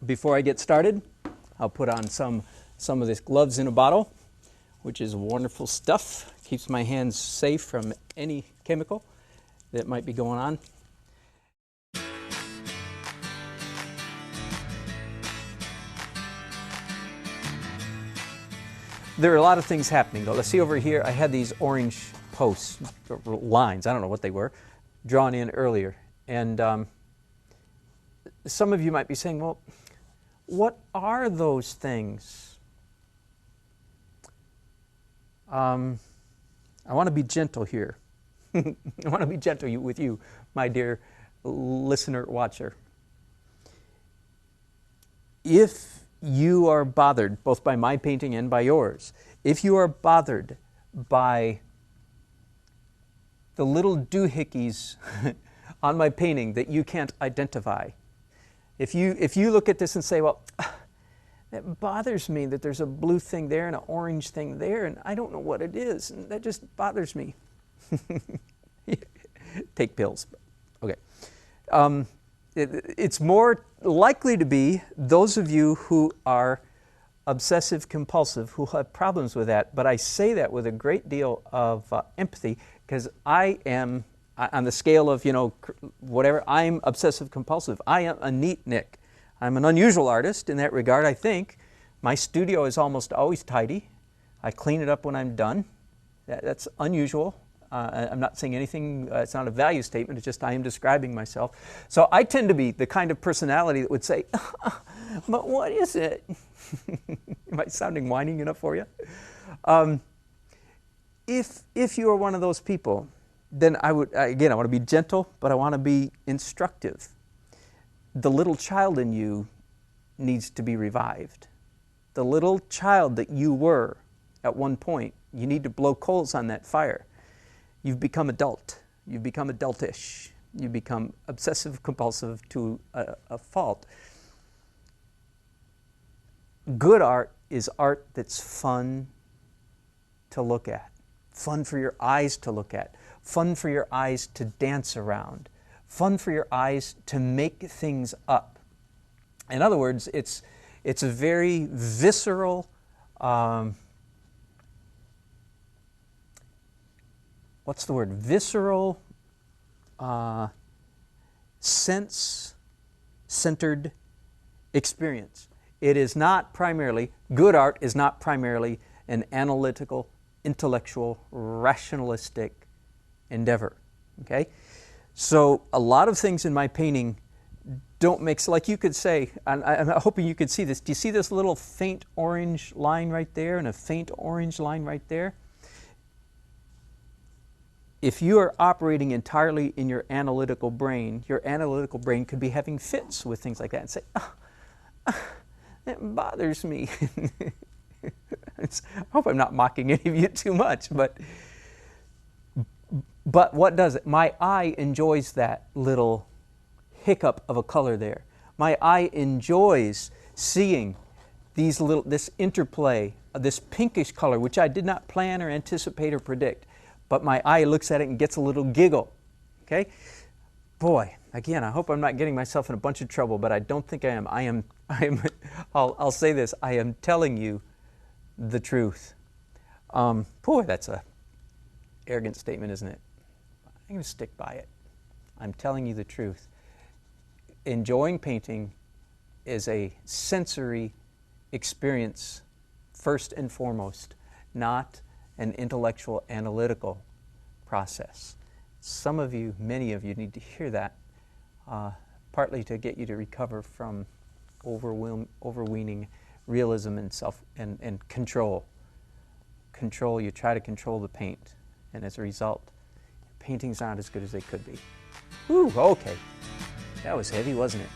Before I get started, I'll put on some of this gloves in a bottle, which is wonderful stuff. Keeps my hands safe from any chemical that might be going on. There are a lot of things happening though. Let's see over here, I had these orange posts, lines, I don't know what they were, drawn in earlier. And some of you might be saying, well, what are those things? I want to be gentle here. I want to be gentle with you, my dear listener, watcher. If you are bothered, both by my painting and by yours, if you are bothered by the little doohickeys on my painting that you can't identify, if you look at this and say, well, that bothers me that there's a blue thing there and an orange thing there, and I don't know what it is, and that just bothers me. Take pills. Okay. It's more likely to be those of you who are obsessive compulsive, who have problems with that, but I say that with a great deal of empathy, because I am, on the scale of, whatever, I'm obsessive compulsive. I am a neat Nick. I'm an unusual artist in that regard, I think. My studio is almost always tidy. I clean it up when I'm done. That's unusual. I'm not saying anything, it's not a value statement, it's just I am describing myself. So I tend to be the kind of personality that would say, but what is it? Am I sounding whining enough for you? If you are one of those people, then I want to be gentle, but I want to be instructive. The little child in you needs to be revived. The little child that you were at one point, you need to blow coals on that fire. You've become adult. You've become adultish. You become obsessive compulsive to a fault. Good art is art that's fun to look at, fun for your eyes to look at, fun for your eyes to dance around, fun for your eyes to make things up. In other words, it's a very visceral, what's the word? Visceral, sense-centered experience. It is not primarily, good art is not primarily an analytical, intellectual, rationalistic endeavor. Okay? So a lot of things in my painting don't make sense. Like you could say, and I'm hoping you could see this. Do you see this little faint orange line right there and a faint orange line right there? If you are operating entirely in your analytical brain could be having fits with things like that and say, that bothers me. I hope I'm not mocking any of you too much, but what does it? My eye enjoys that little hiccup of a color there. My eye enjoys seeing this interplay of this pinkish color, which I did not plan or anticipate or predict. But my eye looks at it and gets a little giggle. Okay? Boy, again, I hope I'm not getting myself in a bunch of trouble, but I don't think I am. I'll say this, I am telling you the truth. Boy, that's a arrogant statement, isn't it? I'm going to stick by it. I'm telling you the truth. Enjoying painting is a sensory experience first and foremost, not an intellectual, analytical process. Some of you, many of you, need to hear that, partly to get you to recover from overweening realism and control. You try to control the paint, and as a result, paintings aren't as good as they could be. Whew, okay. That was heavy, wasn't it?